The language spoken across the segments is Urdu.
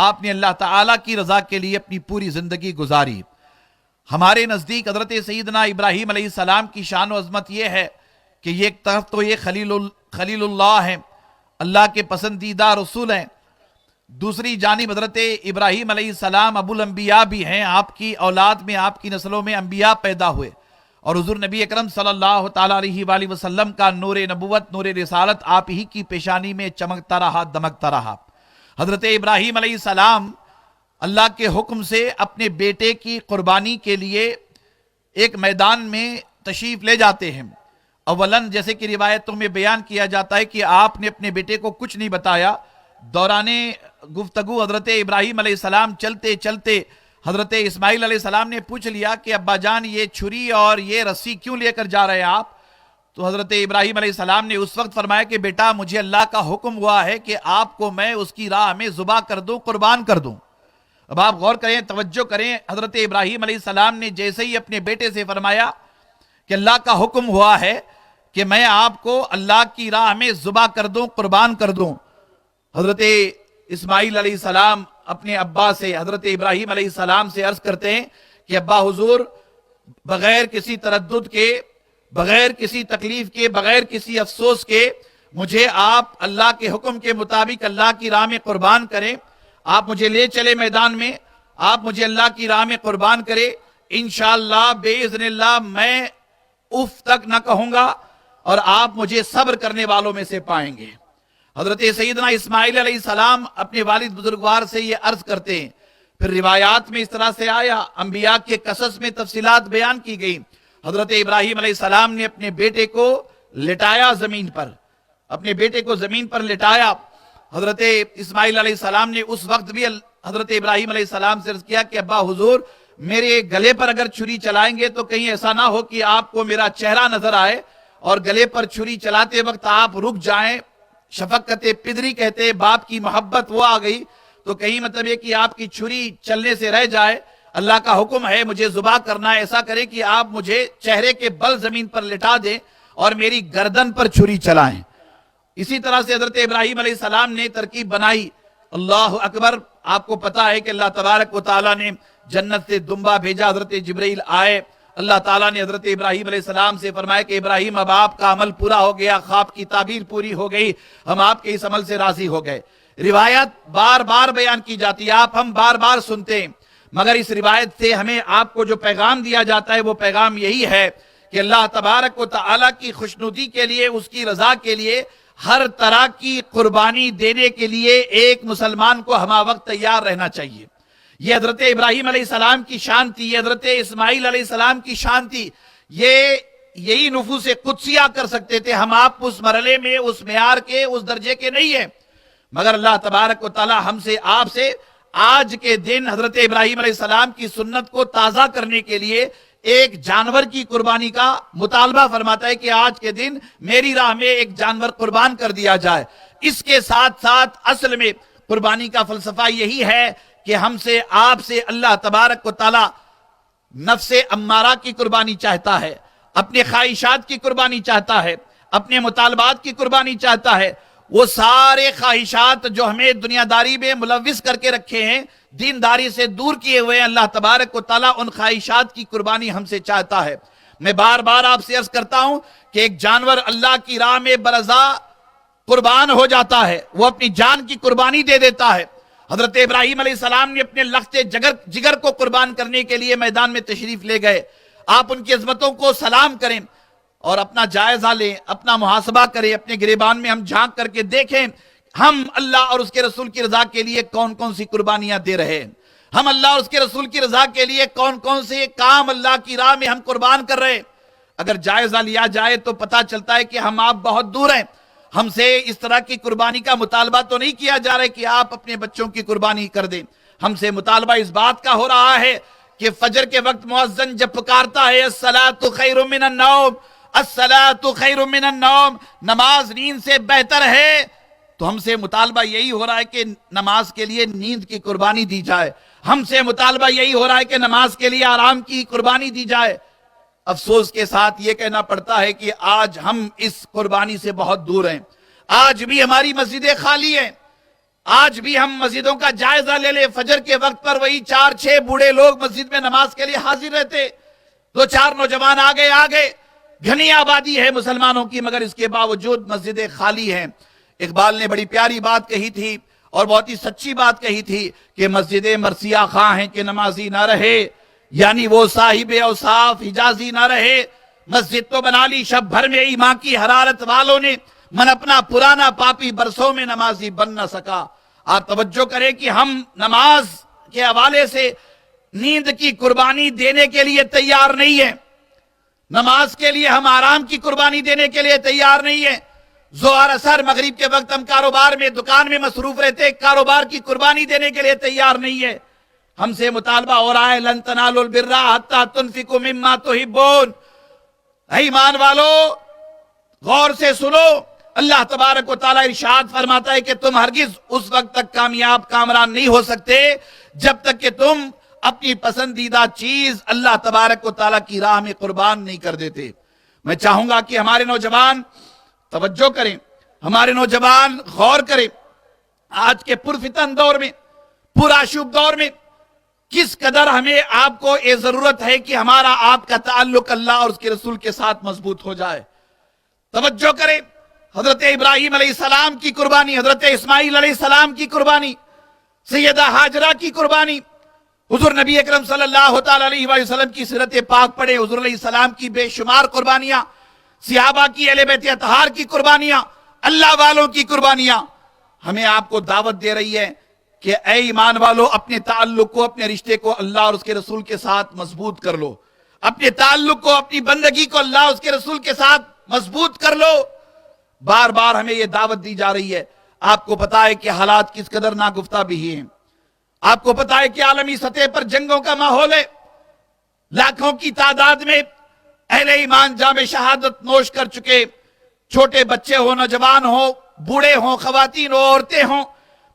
آپ نے اللہ تعالیٰ کی رضا کے لیے اپنی پوری زندگی گزاری۔ ہمارے نزدیک حضرت سیدنا ابراہیم علیہ السلام کی شان و عظمت یہ ہے کہ یہ ایک طرف تو یہ خلیل اللہ ہیں، اللہ کے پسندیدہ رسول ہیں، دوسری جانب حضرت ابراہیم علیہ السلام ابو الانبیاء بھی ہیں، آپ کی اولاد میں، آپ کی نسلوں میں انبیاء پیدا ہوئے، اور حضور نبی اکرم صلی اللہ تعالیٰ علیہ وآلہ وسلم کا نور نبوت، نور رسالت آپ ہی کی پیشانی میں چمکتا رہا، دمکتا رہا۔ حضرت ابراہیم علیہ السلام اللہ کے حکم سے اپنے بیٹے کی قربانی کے لیے ایک میدان میں تشریف لے جاتے ہیں۔ اولاً جیسے کہ روایتوں میں بیان کیا جاتا ہے کہ آپ نے اپنے بیٹے کو کچھ نہیں بتایا۔ دوران گفتگو حضرت ابراہیم علیہ السلام چلتے چلتے حضرت اسماعیل علیہ السلام نے پوچھ لیا کہ ابا جان یہ چھری اور یہ رسی کیوں لے کر جا رہے ہیں آپ؟ تو حضرت ابراہیم علیہ السلام نے اس وقت فرمایا کہ بیٹا مجھے اللہ کا حکم ہوا ہے کہ آپ کو میں اس کی راہ میں ذبح کر دوں، قربان کر دوں۔ اب آپ غور کریں، توجہ کریں، حضرت ابراہیم علیہ السلام نے جیسے ہی اپنے بیٹے سے فرمایا کہ اللہ کا حکم ہوا ہے کہ میں آپ کو اللہ کی راہ میں ذبح کر دوں، قربان کر دوں، حضرت اسماعیل علیہ السلام اپنے ابا سے، حضرت ابراہیم علیہ السلام سے عرض کرتے ہیں کہ ابا حضور، بغیر کسی تردد کے، بغیر کسی تکلیف کے، بغیر کسی افسوس کے مجھے آپ اللہ کے حکم کے مطابق اللہ کی راہ میں قربان کریں، آپ مجھے لے چلے میدان میں، آپ مجھے اللہ کی راہ میں قربان کرے، انشاءاللہ باذن اللہ میں اف تک نہ کہوں گا اور آپ مجھے صبر کرنے والوں میں سے پائیں گے۔ حضرت سیدنا اسماعیل علیہ السلام اپنے والد بزرگوار سے یہ عرض کرتے ہیں، پھر روایات میں اس طرح سے آیا، انبیاء کے قصص میں تفصیلات بیان کی گئی۔ حضرت ابراہیم علیہ السلام نے اپنے بیٹے کو لٹایا زمین پر، اپنے بیٹے کو زمین پر لٹایا۔ حضرت اسماعیل علیہ السلام نے اس وقت بھی حضرت ابراہیم علیہ السلام سے عرض کیا کہ ابا حضور، میرے گلے پر اگر چھری چلائیں گے تو کہیں ایسا نہ ہو کہ آپ کو میرا چہرہ نظر آئے اور گلے پر چھری چلاتے وقت آپ رک جائیں، شفقت پدری کہتے، باپ کی محبت وہ آ گئی تو کہیں مطلب یہ کہ آپ کی چھری چلنے سے رہ جائے، اللہ کا حکم ہے مجھے ذبح کرنا ہے، ایسا کرے کہ آپ مجھے چہرے کے بل زمین پر لٹا دیں اور میری گردن پر چھری چلائیں۔ اسی طرح سے حضرت ابراہیم علیہ السلام نے ترکیب بنائی، اللہ اکبر۔ آپ کو پتا ہے کہ اللہ تبارک و تعالیٰ نے جنت سے دمبا بھیجا، حضرت جبرائیل آئے، اللہ تعالیٰ نے حضرت ابراہیم علیہ السلام سے فرمایا کہ ابراہیم اب آپ کا عمل پورا ہو گیا، خواب کی تعبیر پوری ہو گئی، ہم آپ کے اس عمل سے راضی ہو گئے۔ روایت بار بار بیان کی جاتی ہے، آپ ہم بار بار سنتے ہیں، مگر اس روایت سے ہمیں آپ کو جو پیغام دیا جاتا ہے وہ پیغام یہی ہے کہ اللہ تبارک و تعالیٰ کی خوشنودی کے لیے، اس کی رضا کے لیے ہر طرح کی قربانی دینے کے لیے ایک مسلمان کو ہمہ وقت تیار رہنا چاہیے۔ یہ حضرت ابراہیم علیہ السلام کی شان تھی، یہ حضرت اسماعیل علیہ السلام کی شان تھی، یہی نفوس قدسیہ کر سکتے تھے۔ ہم آپ اس مرحلے میں، اس معیار کے، اس درجے کے نہیں ہیں، مگر اللہ تبارک و تعالی ہم سے، آپ سے آج کے دن حضرت ابراہیم علیہ السلام کی سنت کو تازہ کرنے کے لیے ایک جانور کی قربانی کا مطالبہ فرماتا ہے کہ آج کے دن میری راہ میں ایک جانور قربان کر دیا جائے۔ اس کے ساتھ ساتھ اصل میں قربانی کا فلسفہ یہی ہے کہ ہم سے، آپ سے اللہ تبارک و تعالی نفس امارہ کی قربانی چاہتا ہے، اپنے خواہشات کی قربانی چاہتا ہے، اپنے مطالبات کی قربانی چاہتا ہے۔ وہ سارے خواہشات جو ہمیں دنیا داری میں ملوث کر کے رکھے ہیں، دینداری سے دور کیے ہوئے ہیں، اللہ تبارک و تعالیٰ ان خواہشات کی قربانی ہم سے چاہتا ہے۔ میں بار بار آپ سے عرض کرتا ہوں کہ ایک جانور اللہ کی راہ میں برضا قربان ہو جاتا ہے، وہ اپنی جان کی قربانی دے دیتا ہے۔ حضرت ابراہیم علیہ السلام نے اپنے لخت جگر کو قربان کرنے کے لیے میدان میں تشریف لے گئے۔ آپ ان کی عظمتوں کو سلام کریں اور اپنا جائزہ لیں، اپنا محاسبہ کریں، اپنے گریبان میں ہم جھانک کر کے دیکھیں ہم اللہ اور اس کے رسول کی رضا کے لیے کون کون سی قربانیاں دے رہے ہیں، ہم اللہ اور اس کے رسول کی رضا کے لیے کون کون سے کام اللہ کی راہ میں ہم قربان کر رہے ہیں۔ اگر جائزہ لیا جائے تو پتہ چلتا ہے کہ ہم آپ بہت دور ہیں۔ ہم سے اس طرح کی قربانی کا مطالبہ تو نہیں کیا جا رہا ہے کہ آپ اپنے بچوں کی قربانی کر دیں، ہم سے مطالبہ اس بات کا ہو رہا ہے کہ فجر کے وقت مؤذن جب پکارتا ہے الصلاۃ خیر من النوم، الصلاۃ خیر من النوم، نماز نیند سے بہتر ہے، تو ہم سے مطالبہ یہی ہو رہا ہے کہ نماز کے لیے نیند کی قربانی دی جائے، ہم سے مطالبہ یہی ہو رہا ہے کہ نماز کے لیے آرام کی قربانی دی جائے۔ افسوس کے ساتھ یہ کہنا پڑتا ہے کہ آج ہم اس قربانی سے بہت دور ہیں، آج بھی ہماری مسجدیں خالی ہیں، آج بھی ہم مسجدوں کا جائزہ لے لیں، فجر کے وقت پر وہی 4-6 بوڑھے لوگ مسجد میں نماز کے لیے حاضر رہتے، 2-4 نوجوان آگے، گھنی آبادی ہے مسلمانوں کی، مگر اس کے باوجود مسجدیں خالی ہیں۔ اقبال نے بڑی پیاری بات کہی تھی اور بہت ہی سچی بات کہی تھی کہ مسجدیں مرثیہ خواہ ہیں کہ نمازی نہ رہے، یعنی وہ صاحب اوصاف حجازی نہ رہے۔ مسجد تو بنا لی شب بھر میں ایمان کی حرارت والوں نے، من اپنا پرانا پاپی برسوں میں نمازی بن نہ سکا۔ آپ توجہ کریں کہ ہم نماز کے حوالے سے نیند کی قربانی دینے کے لیے تیار نہیں ہیں، نماز کے لیے ہم آرام کی قربانی دینے کے لیے تیار نہیں ہیں۔ ظہر اثر مغرب کے وقت ہم کاروبار میں دکان میں مصروف رہتے، کاروبار کی قربانی دینے کے لیے تیار نہیں ہے۔ ہم سے مطالبہ ہو رہا ہے لن تنالوا البر حتی تنفقوا مما تحبون۔ اے ایمان والو غور سے سنو، اللہ تبارک و تعالیٰ ارشاد فرماتا ہے کہ تم ہرگز اس وقت تک کامیاب کامران نہیں ہو سکتے جب تک کہ تم اپنی پسندیدہ چیز اللہ تبارک و تعالیٰ کی راہ میں قربان نہیں کر دیتے۔ میں چاہوں گا کہ ہمارے نوجوان توجہ کریں، ہمارے نوجوان غور کریں، آج کے پرفتن دور میں، پرآشوب دور میں کس قدر ہمیں آپ کو یہ ضرورت ہے کہ ہمارا آپ کا تعلق اللہ اور اس کے رسول کے ساتھ مضبوط ہو جائے۔ توجہ کریں، حضرت ابراہیم علیہ السلام کی قربانی، حضرت اسماعیل علیہ السلام کی قربانی، سیدہ ہاجرہ کی قربانی، حضور نبی اکرم صلی اللہ تعالیٰ علیہ وسلم کی سیرت پاک پڑھے، حضور علیہ السلام کی بے شمار قربانیاں، صحابہ کی اہل بیت اطہار کی قربانیاں، اللہ والوں کی قربانیاں ہمیں آپ کو دعوت دے رہی ہے کہ اے ایمان والو اپنے تعلق کو، اپنے رشتے کو اللہ اور اس کے رسول کے ساتھ مضبوط کر لو، اپنے تعلق کو، اپنی بندگی کو اللہ اور اس کے رسول کے ساتھ مضبوط کر لو۔ بار بار ہمیں یہ دعوت دی جا رہی ہے۔ آپ کو پتا ہے کہ حالات کس قدر ناگفتہ بھی ہیں، آپ کو پتا ہے کہ عالمی سطح پر جنگوں کا ماحول ہے، لاکھوں کی تعداد میں اہل ایمان جام شہادت نوش کر چکے، چھوٹے بچے ہوں، نوجوان ہوں، بوڑھے ہوں، خواتین ہوں، عورتیں ہوں،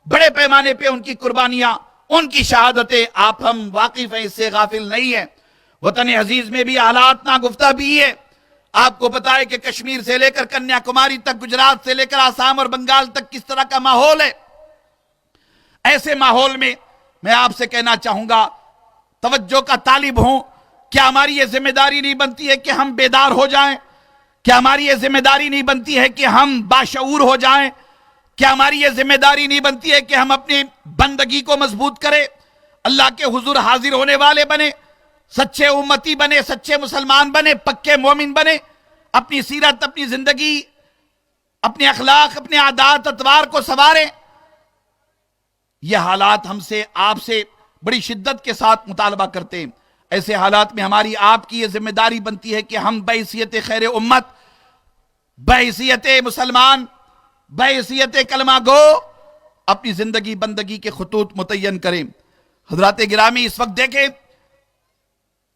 بڑے پیمانے پہ ان کی قربانیاں، ان کی شہادتیں، آپ ہم واقف ہیں، اس سے غافل نہیں ہیں۔ وطن عزیز میں بھی حالات ناگفتہ بھی ہے۔ آپ کو پتا ہے کہ کشمیر سے لے کر کنیا کماری تک، گجرات سے لے کر آسام اور بنگال تک کس طرح کا ماحول ہے۔ ایسے ماحول میں میں آپ سے کہنا چاہوں گا، توجہ کا طالب ہوں، کیا ہماری یہ ذمہ داری نہیں بنتی ہے کہ ہم بیدار ہو جائیں؟ کیا ہماری یہ ذمہ داری نہیں بنتی ہے کہ ہم باشعور ہو جائیں؟ کیا ہماری یہ ذمہ داری نہیں بنتی ہے کہ ہم اپنی بندگی کو مضبوط کریں، اللہ کے حضور حاضر ہونے والے بنے، سچے امتی بنے، سچے مسلمان بنے، پکے مومن بنے، اپنی سیرت، اپنی زندگی، اپنے اخلاق، اپنے عادات اطوار کو سنواریں؟ یہ حالات ہم سے، آپ سے بڑی شدت کے ساتھ مطالبہ کرتے ہیں۔ ایسے حالات میں ہماری آپ کی یہ ذمہ داری بنتی ہے کہ ہم بحیثیت خیر امت، بحیثیت مسلمان، بحیثیت کلمہ گو اپنی زندگی بندگی کے خطوط متعین کریں۔ حضرات گرامی، اس وقت دیکھیں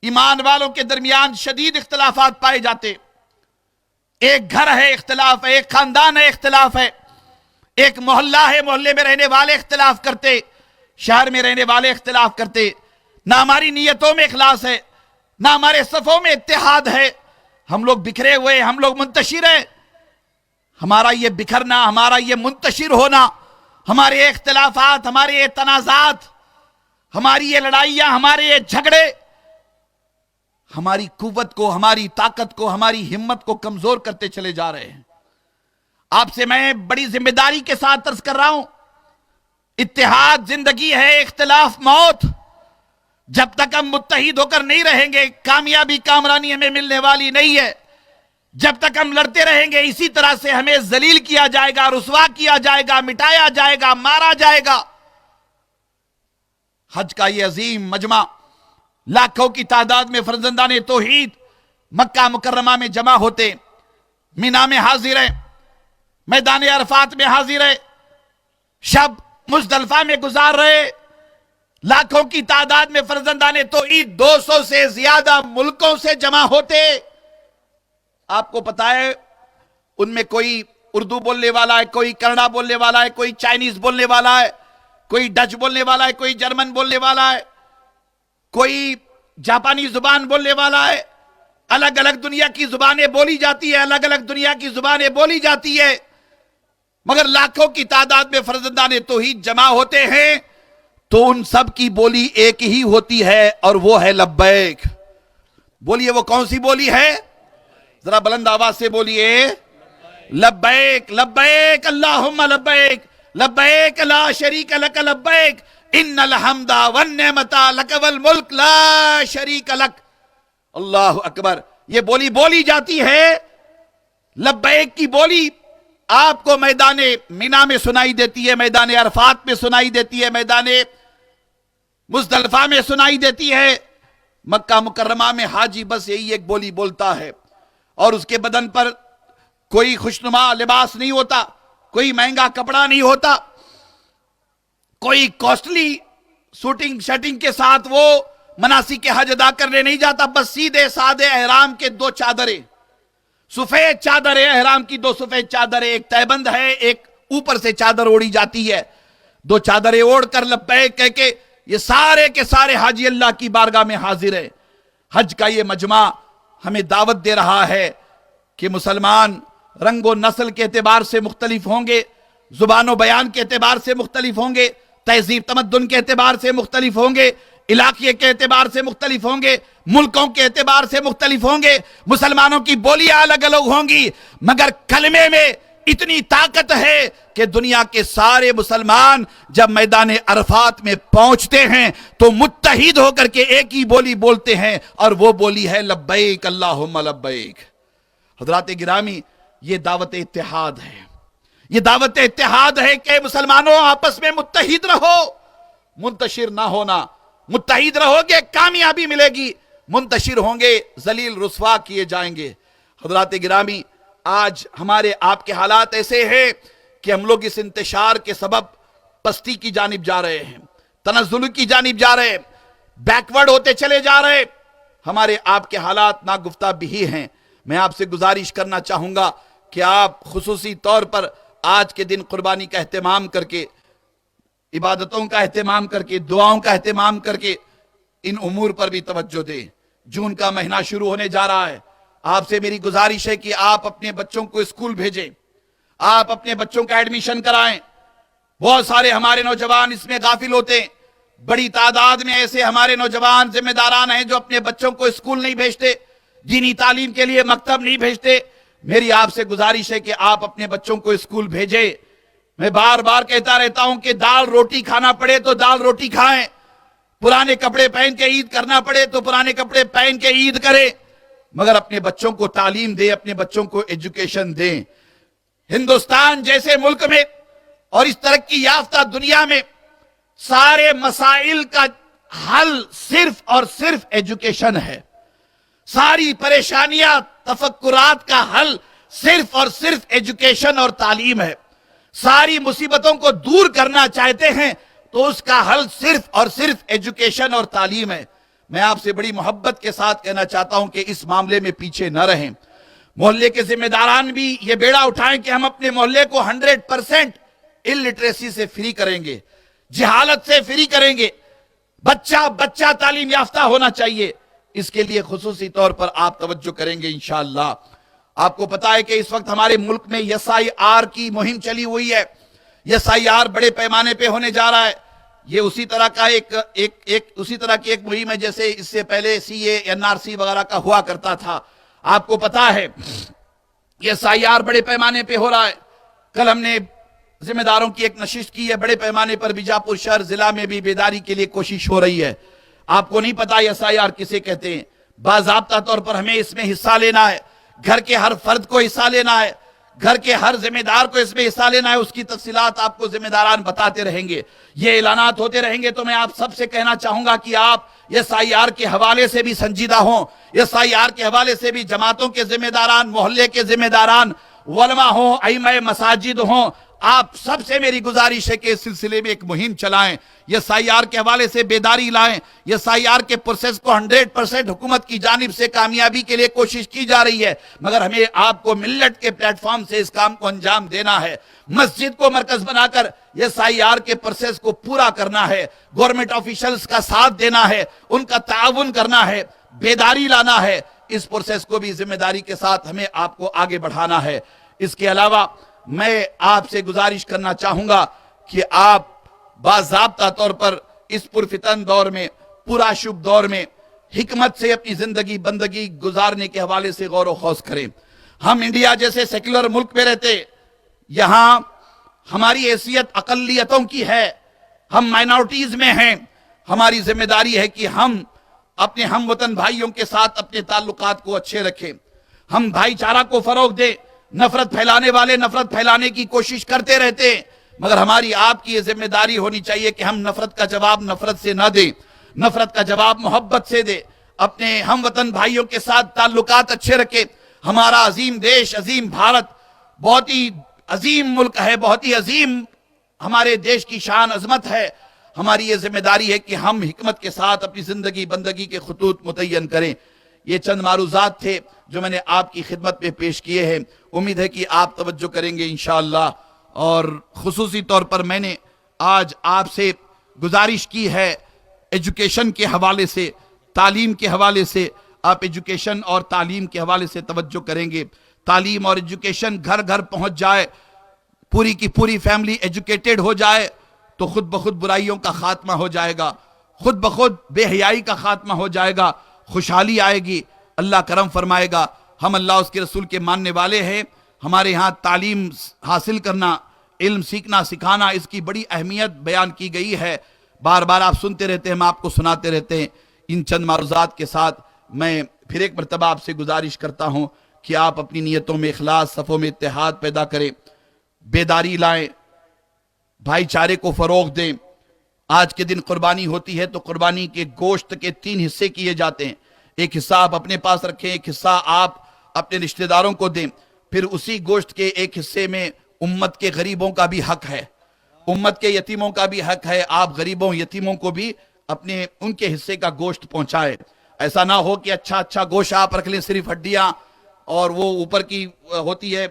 ایمان والوں کے درمیان شدید اختلافات پائے جاتے، ایک گھر ہے اختلاف ہے، ایک خاندان ہے اختلاف ہے، ایک محلہ ہے، محلے میں رہنے والے اختلاف کرتے، شہر میں رہنے والے اختلاف کرتے، نہ ہماری نیتوں میں اخلاص ہے، نہ ہمارے صفوں میں اتحاد ہے، ہم لوگ بکھرے ہوئے، ہم لوگ منتشر ہیں۔ ہمارا یہ بکھرنا، ہمارا یہ منتشر ہونا، ہمارے یہ اختلافات، ہمارے یہ تنازعات، ہماری یہ لڑائیاں، ہمارے یہ جھگڑے ہماری قوت کو، ہماری طاقت کو، ہماری ہمت کو کمزور کرتے چلے جا رہے ہیں۔ آپ سے میں بڑی ذمہ داری کے ساتھ عرض کر رہا ہوں، اتحاد زندگی ہے، اختلاف موت۔ جب تک ہم متحد ہو کر نہیں رہیں گے، کامیابی کامرانی ہمیں ملنے والی نہیں ہے۔ جب تک ہم لڑتے رہیں گے، اسی طرح سے ہمیں ذلیل کیا جائے گا، رسوا کیا جائے گا، مٹایا جائے گا، مارا جائے گا۔ حج کا یہ عظیم مجمع، لاکھوں کی تعداد میں فرزندان توحید مکہ مکرمہ میں جمع ہوتے، مینا میں حاضر ہیں، میدان عرفات میں حاضر ہے، شب مزدلفہ میں گزار رہے، لاکھوں کی تعداد میں فرزندان توحید 200 سے زیادہ ملکوں سے جمع ہوتے۔ آپ کو پتا ہے ان میں کوئی اردو بولنے والا ہے، کوئی کنڑا بولنے والا ہے، کوئی چائنیز بولنے والا ہے، کوئی ڈچ بولنے والا ہے، کوئی جرمن بولنے والا ہے، کوئی جاپانی زبان بولنے والا ہے۔ الگ الگ دنیا کی زبانیں بولی جاتی ہے، الگ الگ دنیا کی زبانیں بولی جاتی ہے۔ مگر لاکھوں کی تعداد میں فرزندان توحید جمع ہوتے ہیں تو ان سب کی بولی ایک ہی ہوتی ہے اور وہ ہے لبیک. بولیے وہ کون سی بولی ہے؟ ذرا بلند آواز سے بولیے. لبیک لبیک اللہم لبیک لبیک لا شریک لک لبیک ان الحمد والنعمت لک والملک لا شریک لک. اللہ اکبر. یہ بولی بولی جاتی ہے. لبیک کی بولی آپ کو میدان مینا میں سنائی دیتی ہے, میدان عرفات میں سنائی دیتی ہے, میدان مزدلفہ میں سنائی دیتی ہے. مکہ مکرمہ میں حاجی بس یہی ایک بولی بولتا ہے اور اس کے بدن پر کوئی خوشنما لباس نہیں ہوتا, کوئی مہنگا کپڑا نہیں ہوتا, کوئی کوسٹلی سوٹنگ شرٹنگ کے ساتھ وہ مناسک کے حج ادا کرنے نہیں جاتا. بس سیدھے سادے احرام کے دو چادریں, سفید چادریں, احرام کی دو سفید چادریں, ایک تہبند ہے, ایک اوپر سے چادر اوڑی جاتی ہے. دو چادریں اوڑھ کر لبیک کہہ کے یہ سارے کے سارے حاجی اللہ کی بارگاہ میں حاضر ہیں. حج کا یہ مجمع ہمیں دعوت دے رہا ہے کہ مسلمان رنگ و نسل کے اعتبار سے مختلف ہوں گے, زبان و بیان کے اعتبار سے مختلف ہوں گے, تہذیب تمدن کے اعتبار سے مختلف ہوں گے, علاقے کے اعتبار سے مختلف ہوں گے, ملکوں کے اعتبار سے مختلف ہوں گے, مسلمانوں کی بولیاں الگ الگ ہوں گی, مگر کلمے میں اتنی طاقت ہے کہ دنیا کے سارے مسلمان جب میدان عرفات میں پہنچتے ہیں تو متحد ہو کر کے ایک ہی بولی بولتے ہیں اور وہ بولی ہے لبیک اللہم لبیک. حضرات گرامی, یہ دعوت اتحاد ہے. یہ دعوت اتحاد ہے کہ مسلمانوں آپس میں متحد رہو, منتشر نہ ہونا. متحد رہو گے کامیابی ملے گی, منتشر ہوں گے ذلیل رسوا کیے جائیں گے. حضرات گرامی, آج ہمارے آپ کے حالات ایسے ہیں کہ ہم لوگ اس انتشار کے سبب پستی کی جانب جا رہے ہیں, تنزل کی جانب جا رہے ہیں, بیکورڈ ہوتے چلے جا رہے. ہمارے آپ کے حالات ناگفتہ بھی ہیں. میں آپ سے گزارش کرنا چاہوں گا کہ آپ خصوصی طور پر آج کے دن قربانی کا اہتمام کر کے, عبادتوں کا اہتمام کر کے, دعاؤں کا اہتمام کر کے ان امور پر بھی توجہ دیں. جون کا مہینہ شروع ہونے جا رہا ہے. آپ سے میری گزارش ہے کہ آپ اپنے بچوں کو اسکول بھیجیں, آپ اپنے بچوں کا ایڈمیشن کرائیں. بہت سارے ہمارے نوجوان اس میں غافل ہوتے ہیں. بڑی تعداد میں ایسے ہمارے نوجوان ذمہ داران ہیں جو اپنے بچوں کو اسکول نہیں بھیجتے, دینی تعلیم کے لیے مکتب نہیں بھیجتے. میری آپ سے گزارش ہے کہ آپ اپنے بچوں کو اسکول بھیجیں. میں بار بار کہتا رہتا ہوں کہ دال روٹی کھانا پڑے تو دال روٹی کھائیں, پرانے کپڑے پہن کے عید کرنا پڑے تو پرانے کپڑے پہن کے عید کریں, مگر اپنے بچوں کو تعلیم دیں, اپنے بچوں کو ایجوکیشن دیں. ہندوستان جیسے ملک میں اور اس ترقی یافتہ دنیا میں سارے مسائل کا حل صرف اور صرف ایجوکیشن ہے. ساری پریشانیاں تفکرات کا حل صرف اور صرف ایجوکیشن اور تعلیم ہے. ساری مصیبتوں کو دور کرنا چاہتے ہیں تو اس کا حل صرف اور صرف ایجوکیشن اور تعلیم ہے. میں آپ سے بڑی محبت کے ساتھ کہنا چاہتا ہوں کہ اس معاملے میں پیچھے نہ رہیں. محلے کے ذمہ داران بھی یہ بیڑا اٹھائیں کہ ہم اپنے محلے کو 100% الٹریسی سے فری کریں گے, جہالت سے فری کریں گے. بچہ تعلیم یافتہ ہونا چاہیے. اس کے لیے خصوصی طور پر آپ توجہ کریں گے انشاءاللہ. آپ کو پتا ہے کہ اس وقت ہمارے ملک میں SIR کی مہم چلی ہوئی ہے. SIR بڑے پیمانے پہ ہونے جا رہا ہے. یہ اسی طرح کا اسی طرح کی ایک مہم ہے جیسے اس سے پہلے CA NRC وغیرہ کا ہوا کرتا تھا. آپ کو پتا ہے SIR بڑے پیمانے پہ ہو رہا ہے. کل ہم نے ذمہ داروں کی ایک نشست کی ہے. بڑے پیمانے پر بیجاپور شہر ضلع میں بھی بیداری کے لیے کوشش ہو رہی ہے. آپ کو نہیں پتا SIR کسے کہتے ہیں. باضابطہ طور پر ہمیں اس میں حصہ لینا ہے. گھر کے ہر فرد کو حصہ لینا ہے, گھر کے ہر ذمہ دار کو اس میں حصہ لینا ہے. اس کی تفصیلات آپ کو ذمہ داران بتاتے رہیں گے, یہ اعلانات ہوتے رہیں گے. تو میں آپ سب سے کہنا چاہوں گا کہ آپ SIR کے حوالے سے بھی سنجیدہ ہوں, SIR کے حوالے سے بھی جماعتوں کے ذمہ داران, محلے کے ذمہ داران, علماء ہوں, ائمہ مساجد ہوں, آپ سب سے میری گزارش ہے کہ اس سلسلے میں ایک مہم چلائیں. SIR کے حوالے سے بیداری لائیں. SIR کے پروسیس کو 100% حکومت کی جانب سے کامیابی کے لیے کوشش کی جا رہی ہے, مگر ہمیں آپ کو ملت کے پلیٹ فارم سے اس کام کو انجام دینا ہے. مسجد کو مرکز بنا کر SIR کے پروسیس کو پورا کرنا ہے. گورنمنٹ آفیشلز کا ساتھ دینا ہے, ان کا تعاون کرنا ہے, بیداری لانا ہے. اس پروسیس کو بھی ذمہ داری کے ساتھ ہمیں آپ کو آگے بڑھانا ہے. اس کے علاوہ میں آپ سے گزارش کرنا چاہوں گا کہ آپ باضابطہ طور پر اس پرفتن دور میں، پورا شب دور میں حکمت سے اپنی زندگی بندگی گزارنے کے حوالے سے غور و خوض کریں۔ ہم انڈیا جیسے سیکولر ملک میں رہتے، یہاں ہماری حیثیت اقلیتوں کی ہے، ہم مائنورٹیز میں ہیں، ہماری ذمہ داری ہے کہ ہم اپنے ہم وطن بھائیوں کے ساتھ اپنے تعلقات کو اچھے رکھیں، ہم بھائی چارہ کو فروغ دیں۔ نفرت پھیلانے والے نفرت پھیلانے کی کوشش کرتے رہتے ہیں، مگر ہماری آپ کی یہ ذمہ داری ہونی چاہیے کہ ہم نفرت کا جواب نفرت سے نہ دیں، نفرت کا جواب محبت سے دیں، اپنے ہم وطن بھائیوں کے ساتھ تعلقات اچھے رکھیں۔ ہمارا عظیم دیش، عظیم بھارت بہت ہی عظیم ملک ہے، بہت ہی عظیم ہمارے دیش کی شان عظمت ہے۔ ہماری یہ ذمہ داری ہے کہ ہم حکمت کے ساتھ اپنی زندگی بندگی کے خطوط متعین کریں۔ یہ چند معروضات تھے جو میں نے آپ کی خدمت میں پیش کیے ہیں، امید ہے کہ آپ توجہ کریں گے انشاءاللہ۔ اور خصوصی طور پر میں نے آج آپ سے گزارش کی ہے ایجوکیشن کے حوالے سے، تعلیم کے حوالے سے۔ آپ ایجوکیشن اور تعلیم کے حوالے سے توجہ کریں گے، تعلیم اور ایجوکیشن گھر گھر پہنچ جائے، پوری کی پوری فیملی ایجوکیٹڈ ہو جائے تو خود بخود برائیوں کا خاتمہ ہو جائے گا، خود بخود بے حیائی کا خاتمہ ہو جائے گا، خوشحالی آئے گی، اللہ کرم فرمائے گا۔ ہم اللہ اس کے رسول کے ماننے والے ہیں، ہمارے ہاں تعلیم حاصل کرنا، علم سیکھنا سکھانا، اس کی بڑی اہمیت بیان کی گئی ہے۔ بار بار آپ سنتے رہتے ہیں، ہم آپ کو سناتے رہتے ہیں۔ ان چند معروضات کے ساتھ میں پھر ایک مرتبہ آپ سے گزارش کرتا ہوں کہ آپ اپنی نیتوں میں اخلاص، صفوں میں اتحاد پیدا کریں، بیداری لائیں، بھائی چارے کو فروغ دیں۔ آج کے دن قربانی ہوتی ہے تو قربانی کے گوشت کے 3 حصے کیے جاتے ہیں، ایک حصہ آپ اپنے پاس رکھیں، ایک حصہ آپ اپنے رشتہ داروں کو دیں، پھر اسی گوشت کے ایک حصے میں امت کے غریبوں کا بھی حق ہے، امت کے یتیموں کا بھی حق ہے۔ آپ غریبوں یتیموں کو بھی اپنے ان کے حصے کا گوشت پہنچائے۔ ایسا نہ ہو کہ اچھا گوشت آپ رکھ لیں، صرف ہڈیاں اور وہ اوپر کی ہوتی ہے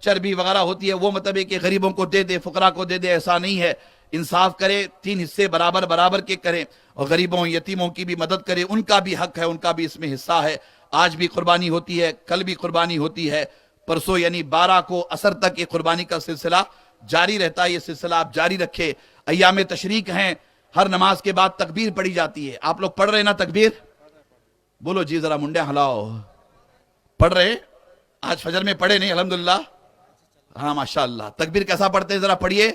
چربی وغیرہ ہوتی ہے، وہ مطلب ہے کہ غریبوں کو دے دے، فقراء کو دے دے، ایسا نہیں ہے۔ انصاف کرے، 3 حصے برابر برابر کے کریں اور غریبوں یتیموں کی بھی مدد کرے، ان کا بھی حق ہے، ان کا بھی اس میں حصہ ہے۔ آج بھی قربانی ہوتی ہے، کل بھی قربانی ہوتی ہے، پرسوں یعنی 12 کو عصر تک یہ قربانی کا سلسلہ جاری رہتا ہے۔ یہ سلسلہ آپ جاری رکھے۔ ایام تشریق ہیں، ہر نماز کے بعد تکبیر پڑھی جاتی ہے۔ آپ لوگ پڑھ رہے ہیں نا تکبیر؟ بولو جی، ذرا منڈے ہلاؤ۔ پڑھ رہے؟ آج فجر میں پڑھے نہیں الحمدللہ؟ ہاں ماشاءاللہ۔ تکبیر کیسا پڑھتے ہیں ذرا پڑھیے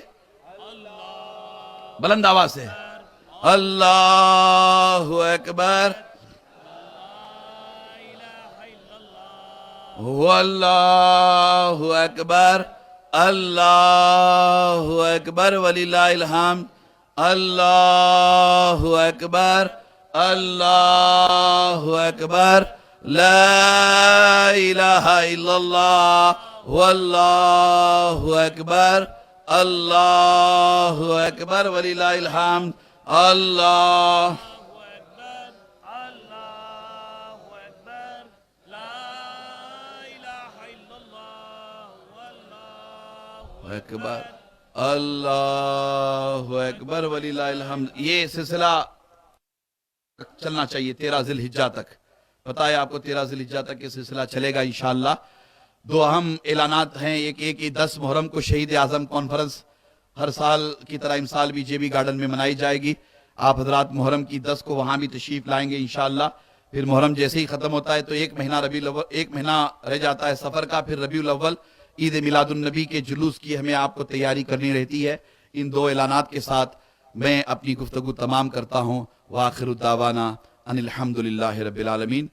بلند آواز سے۔ اللہ اکبر، اللہ اکبر، اللہ اکبر وللہ الحمد، اللہ اکبر، اللہ اکبر، لا الہ الا اللہ واللہ اکبر، اللہ اکبر وللہ الحمد، اللہ اکبر، اللہ اکبر وللہ الحمد۔ یہ سلسلہ چلنا چاہیے 13 ذی الحجہ تک۔ پتہ ہے آپ کو 13 ذی الحجہ تک یہ سلسلہ چلے گا انشاءاللہ۔ 2 اہم اعلانات ہیں، ایک 10 محرم کو شہید اعظم کانفرنس ہر سال کی طرح امسال بھی جے بی گارڈن میں منائی جائے گی۔ آپ حضرات محرم کی 10 کو وہاں بھی تشریف لائیں گے انشاءاللہ۔ پھر محرم جیسے ہی ختم ہوتا ہے تو ایک مہینہ رہ جاتا ہے سفر کا، پھر ربیع الاول عید میلاد النبی کے جلوس کی ہمیں آپ کو تیاری کرنی رہتی ہے۔ ان 2 اعلانات کے ساتھ میں اپنی گفتگو تمام کرتا ہوں۔ وآخر دعوانا ان الحمدللہ رب العالمین۔